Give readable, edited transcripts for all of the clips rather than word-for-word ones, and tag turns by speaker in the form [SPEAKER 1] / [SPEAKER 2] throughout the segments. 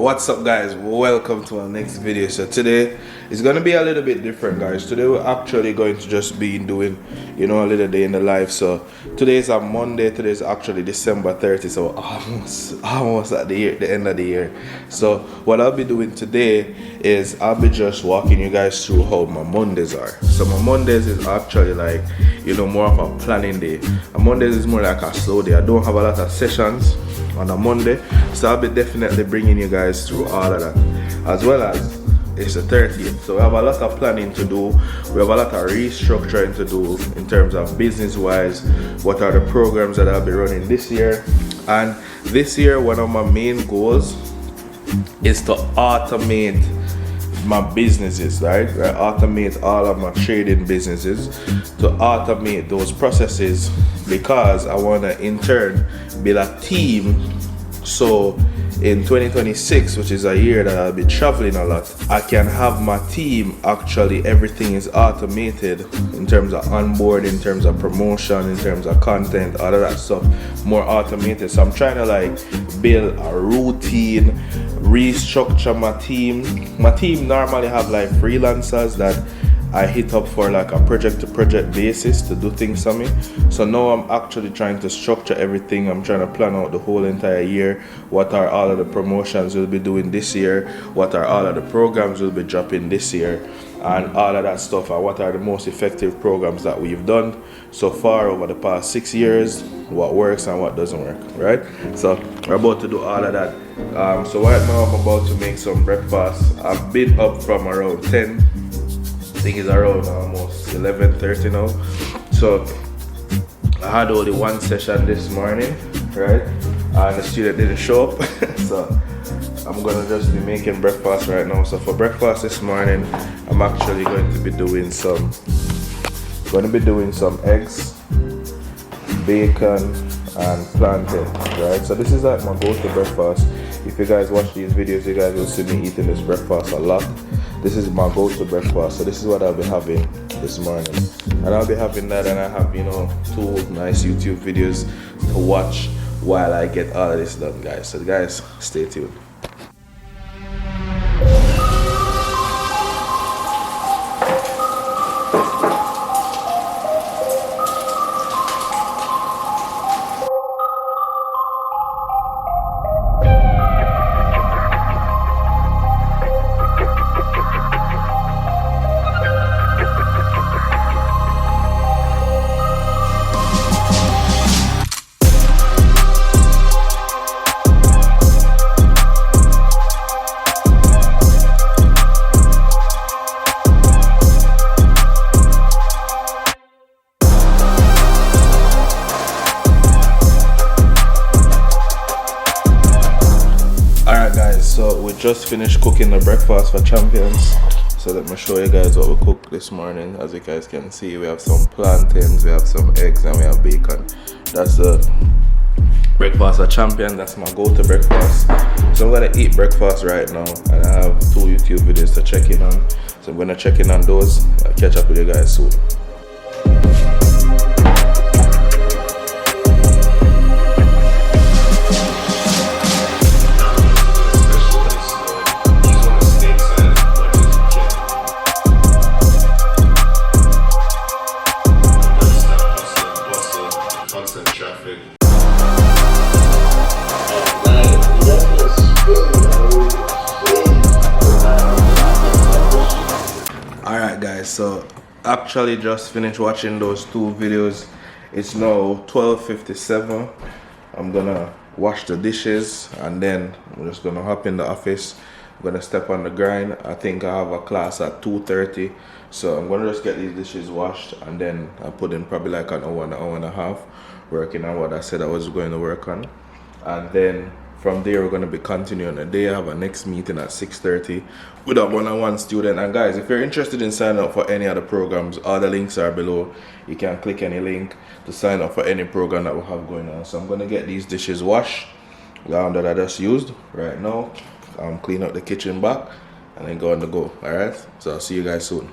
[SPEAKER 1] What's up, guys? Welcome to our next video. So today it's gonna be a little bit different, guys. Today we're actually going to just be doing, a little day in the life. So today is a Monday. Today is actually December 30th, so almost at the end of the year. So what I'll be doing today is I'll be just walking you guys through how my Mondays are. So my Mondays is actually like, more of a planning day. And Mondays is more like a slow day. I don't have a lot of sessions on a Monday, so I'll be definitely bringing you guys through all of that, as well as it's the 30th, so we have a lot of planning to do. We have a lot of restructuring to do in terms of business wise. What are the programs that I'll be running this year? And this year, one of my main goals is to automate my businesses, right? Automate all of my trading businesses, to automate those processes, because I want to in turn build a team. So in 2026, which is a year that I'll be traveling a lot, I can have my team, actually everything is automated in terms of onboard, in terms of promotion, in terms of content, all of that stuff, more automated. So I'm trying to build a routine, restructure my team. My team normally have freelancers that I hit up for a project to project basis to do things for me. So now I'm actually trying to structure everything. I'm trying to plan out the whole entire year. What are all of the promotions we'll be doing this year? What are all of the programs we'll be dropping this year? And all of that stuff. And what are the most effective programs that we've done so far over the past 6 years? What works and what doesn't work, right? So we're about to do all of that. So right now I'm about to make some breakfast. I've been up from around 10. I think it's around almost 11:30 now. So I had only one session this morning, right? And the student didn't show up. So I'm gonna just be making breakfast right now. So for breakfast this morning, I'm actually going to be doing some eggs, bacon, and plantain, right? So this is my go-to breakfast. If you guys watch these videos, you guys will see me eating this breakfast a lot. This is my go-to breakfast, so this is what I'll be having this morning. And I'll be having that, and I have, 2 nice YouTube videos to watch while I get all of this done, guys. So guys, stay tuned. So we just finished cooking the breakfast for champions. So let me show you guys what we cooked this morning. As you guys can see, we have some plantains, we have some eggs, and we have bacon. That's the breakfast for champion. That's my go-to breakfast. So I'm gonna eat breakfast right now, and I have 2 YouTube videos to check in on. So I'm gonna check in on those. I'll catch up with you guys soon. Alright guys, so actually just finished watching those 2 videos. It's now 12:57. I'm gonna wash the dishes and then I'm just gonna hop in the office. I'm gonna step on the grind. I think I have a class at 2:30, so I'm gonna just get these dishes washed and then I put in probably an hour and a half working on what I said I was going to work on. And then from there we're going to be continuing the day. I have a next meeting at 6:30 with a one-on-one student. And guys, if you're interested in signing up for any other programs, all the links are below. You can click any link to sign up for any program that we have going on. So I'm going to get these dishes washed that I just used right now. Clean up the kitchen back and then go on the go. Alright, so I'll see you guys soon.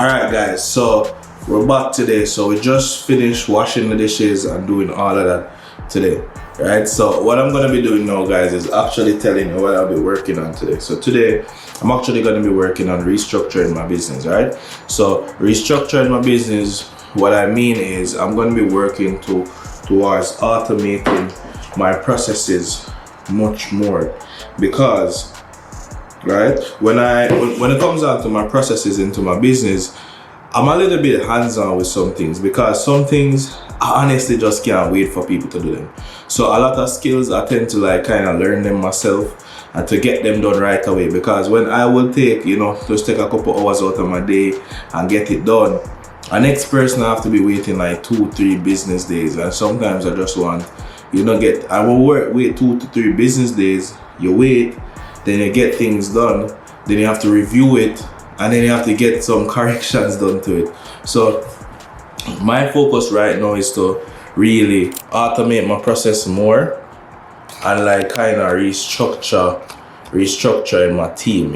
[SPEAKER 1] Alright guys, so we're back today. So we just finished washing the dishes and doing all of that today. Right, so what I'm going to be doing now guys is actually telling you what I'll be working on today. So today I'm actually going to be working on restructuring my business. Right, so restructuring my business, what I mean is I'm going to be working towards automating my processes much more, because right, when it comes down to my processes into my business, I'm a little bit hands-on with some things, because some things I honestly just can't wait for people to do them. So a lot of skills I tend to like kind of learn them myself and to get them done right away, because when I will take, just take a couple hours out of my day and get it done, a next person I have to be waiting like 2-3 business days. And sometimes I just want, I will wait 2 to 3 business days, you wait, then you get things done, then you have to review it, and then you have to get some corrections done to it. So my focus right now is to really automate my process more and like kind of restructure in my team,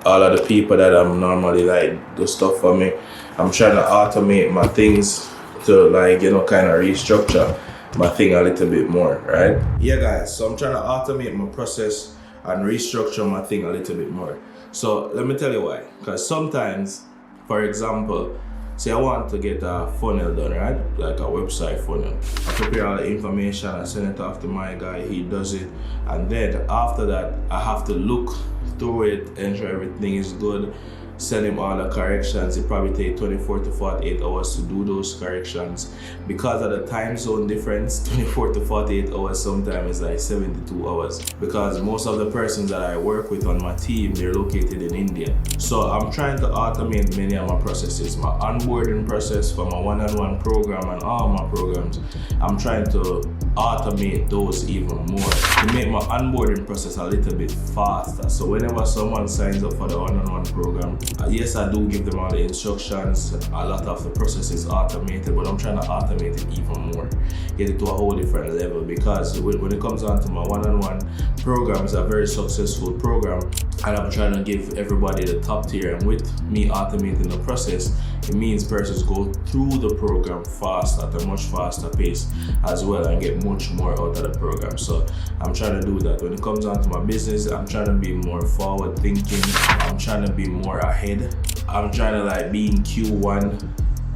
[SPEAKER 1] all of the people that I'm normally like do stuff for me. I'm trying to automate my things to like, kind of restructure my thing a little bit more, right? Yeah guys, so I'm trying to automate my process and restructure my thing a little bit more. So let me tell you why. Because sometimes, for example, say I want to get a funnel done, right? Like a website funnel. I prepare all the information, I send it off to my guy, he does it. And then after that, I have to look through it, ensure everything is good, send him all the corrections. It probably takes 24 to 48 hours to do those corrections. Because of the time zone difference, 24 to 48 hours sometimes is like 72 hours. Because most of the persons that I work with on my team, they're located in India. So I'm trying to automate many of my processes. My onboarding process for my one-on-one program and all my programs, I'm trying to automate those even more to make my onboarding process a little bit faster. So whenever someone signs up for the one-on-one program, yes, I do give them all the instructions. A lot of the process is automated, but I'm trying to automate it even more, get it to a whole different level, because when it comes down to my one-on-one program, it's a very successful program, and I'm trying to give everybody the top tier. And with me automating the process, it means persons go through the program fast, at a much faster pace as well, and get much more out of the program. So I'm trying to do that. When it comes down to my business, I'm trying to be more forward thinking. I'm trying to be more ahead. I'm trying to like be in Q1,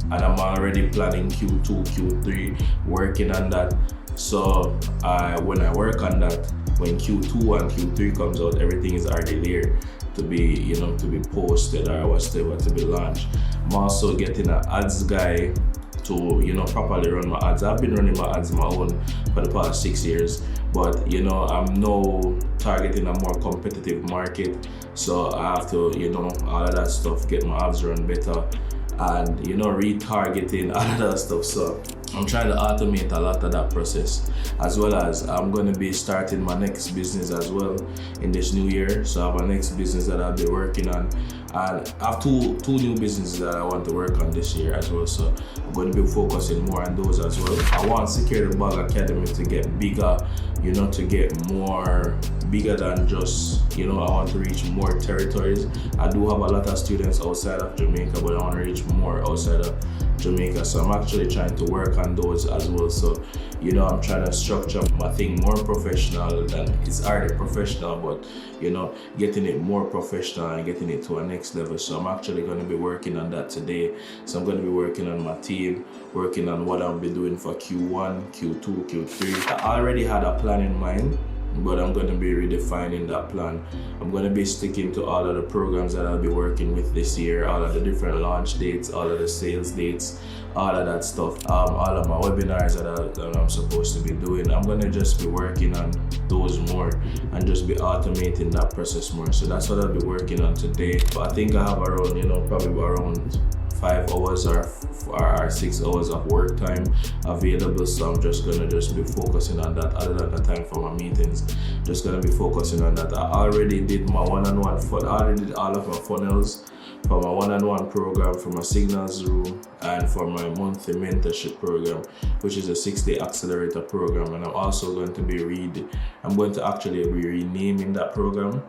[SPEAKER 1] and I'm already planning Q2, Q3, working on that. So when I work on that, when Q2 and Q3 comes out, everything is already there to be, to be posted or whatever, to be launched. I'm also getting an ads guy to, properly run my ads. I've been running my ads my own for the past 6 years, but I'm now targeting a more competitive market. So I have to, all of that stuff, get my ads run better, and retargeting, all of that stuff. So I'm trying to automate a lot of that process, as well as I'm going to be starting my next business as well in this new year. So I have a next business that I'll be working on, and I have two new businesses that I want to work on this year as well. So I'm going to be focusing more on those as well. I want Secure the Bag Academy to get bigger, to get more bigger than just, I want to reach more territories. I do have a lot of students outside of Jamaica, but I want to reach more outside of Jamaica. So I'm actually trying to work on those as well. So, I'm trying to structure my thing more professional than it's already professional, but, getting it more professional and getting it to a next level. So I'm actually going to be working on that today. So I'm going to be working on my team, working on what I'll be doing for Q1, Q2, Q3. I already had a plan in mind, but I'm going to be redefining that plan. I'm going to be sticking to all of the programs that I'll be working with this year, all of the different launch dates, all of the sales dates, all of that stuff, all of my webinars that I'm supposed to be doing. I'm going to just be working on those more and just be automating that process more. So that's what I'll be working on today. But I think I have around, probably around 5 hours or 6 hours of work time available, so I'm just gonna be focusing on that. Other than the time for my meetings, just gonna be focusing on that. I already did my one-on-one I already did all of my funnels for my one-on-one program, for my signals room, and for my monthly mentorship program, which is a 6-day accelerator program. And I'm also going to be actually be renaming that program.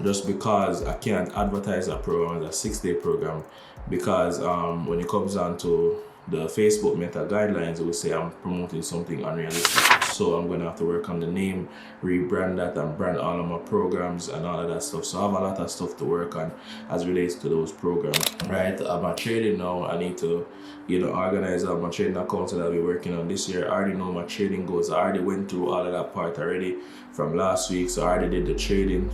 [SPEAKER 1] just because I can't advertise that program as a 6-day program, because when it comes down to the Facebook Meta guidelines, it will say I'm promoting something unrealistic. So I'm gonna have to work on the name, rebrand that, and brand all of my programs and all of that stuff. So I have a lot of stuff to work on as relates to those programs. Right, I'm a trading now. I need to, organize all my trading accounts that I'll be working on this year. I already know my trading goals. I already went through all of that part already from last week. So I already did the trading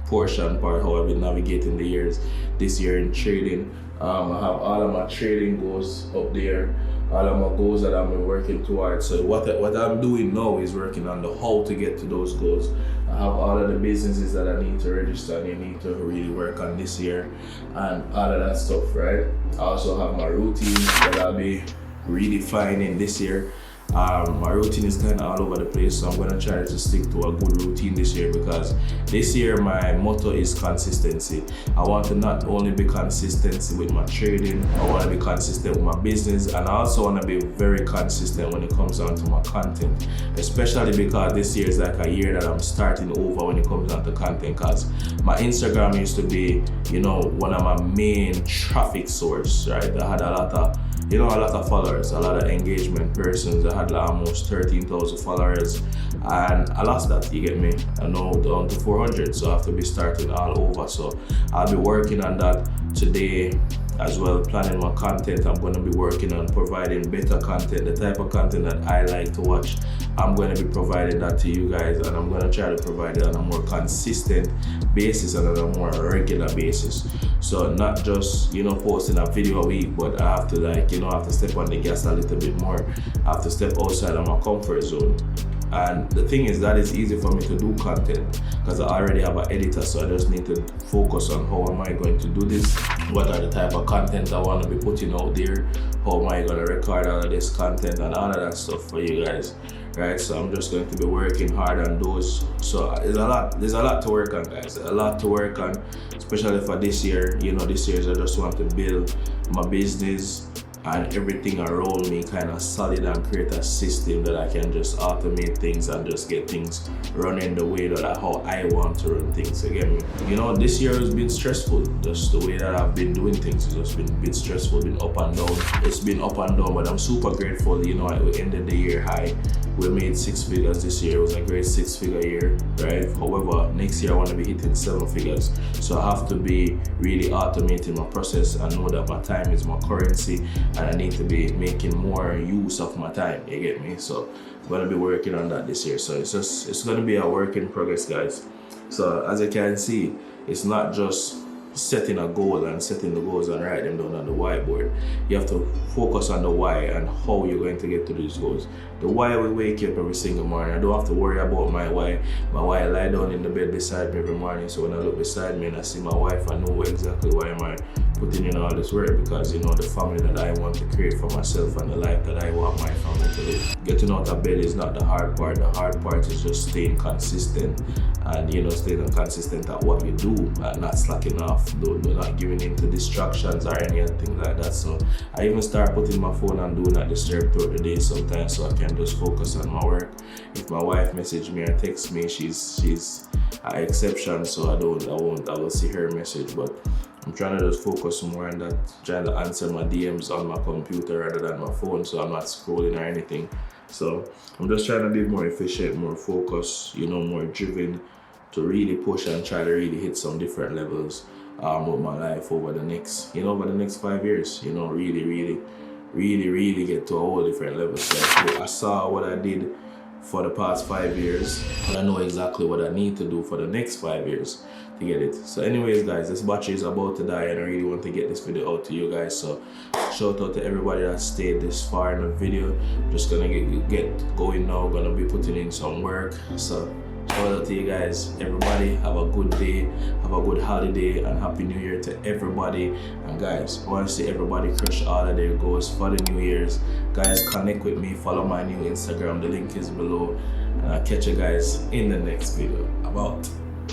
[SPEAKER 1] portion part, how I've been navigating the years this year in trading. I have all of my trading goals up there, all of my goals that I've been working towards. So what I'm doing now is working on the how to get to those goals. I have all of the businesses that I need to register and I need to really work on this year and all of that stuff, right? I also have my routine that I'll be redefining this year. My routine is kind of all over the place, so I'm going to try to stick to a good routine this year, because this year my motto is consistency. I want to not only be consistent with my trading, I want to be consistent with my business, and I also want to be very consistent when it comes down to my content, especially because this year is like a year that I'm starting over when it comes down to content, because my Instagram used to be, one of my main traffic source, right? I had a lot of followers, a lot of engagement persons. I had like almost 13,000 followers, and I lost that, you get me? I know down to 400, so I have to be starting all over. So I'll be working on that today as well, planning my content. I'm going to be working on providing better content, the type of content that I like to watch. I'm going to be providing that to you guys, and I'm going to try to provide it on a more consistent basis and on a more regular basis. So not just, posting a video a week, but I have to I have to step on the gas a little bit more. I have to step outside of my comfort zone. And the thing is that it's easy for me to do content because I already have an editor, so I just need to focus on how am I going to do this, what are the type of content I want to be putting out there, how am I going to record all of this content and all of that stuff for you guys, right? So I'm just going to be working hard on those. So there's a lot to work on, guys, a lot to work on, especially for this year. This year I just want to build my business and everything around me kind of solid and create a system that I can just automate things and just get things running the way that how I want to run things. Again, this year has been stressful. Just the way that I've been doing things has just been a bit stressful, been up and down. It's been up and down, but I'm super grateful. We ended the year high. We made 6 figures this year. It was a great 6-figure year, right? However, next year I want to be hitting 7 figures. So I have to be really automating my process and know that my time is my currency, and I need to be making more use of my time, you get me? So I'm gonna be working on that this year. So it's gonna be a work in progress, guys. So as you can see, it's not just setting a goal and setting the goals and write them down on the whiteboard. You have to focus on the why and how you're going to get to these goals. The why will wake you up every single morning. I don't have to worry about my why. My why lie down in the bed beside me every morning. So when I look beside me and I see my wife, I know exactly why am I putting in all this work, because the family that I want to create for myself and the life that I want my family to live. Getting out of bed is not the hard part. The hard part is just staying consistent and staying consistent at what you do and not slacking off, not giving in to distractions or anything like that. So I even start putting my phone on do not disturb throughout the day sometimes, so I can just focus on my work. If my wife message me or text me, she's an exception, so I will see her message, but I'm trying to just focus more on that, trying to answer my DMs on my computer rather than my phone, so I'm not scrolling or anything. So I'm just trying to be more efficient, more focused, more driven to really push and try to really hit some different levels with my life over the next 5 years. Really get to a whole different level. So I saw what I did for the past 5 years, and I know exactly what I need to do for the next 5 years to get it. So anyways, guys, this battery is about to die and I really want to get this video out to you guys. So shout out to everybody that stayed this far in the video. Just gonna get going now, gonna be putting in some work. So shout out to you guys. Everybody have a good day, have a good holiday, and happy new year to everybody. And guys, I want to see everybody crush all of their goals for the new year's. Guys, connect with me, follow my new Instagram, the link is below, and I'll catch you guys in the next video. I'm out.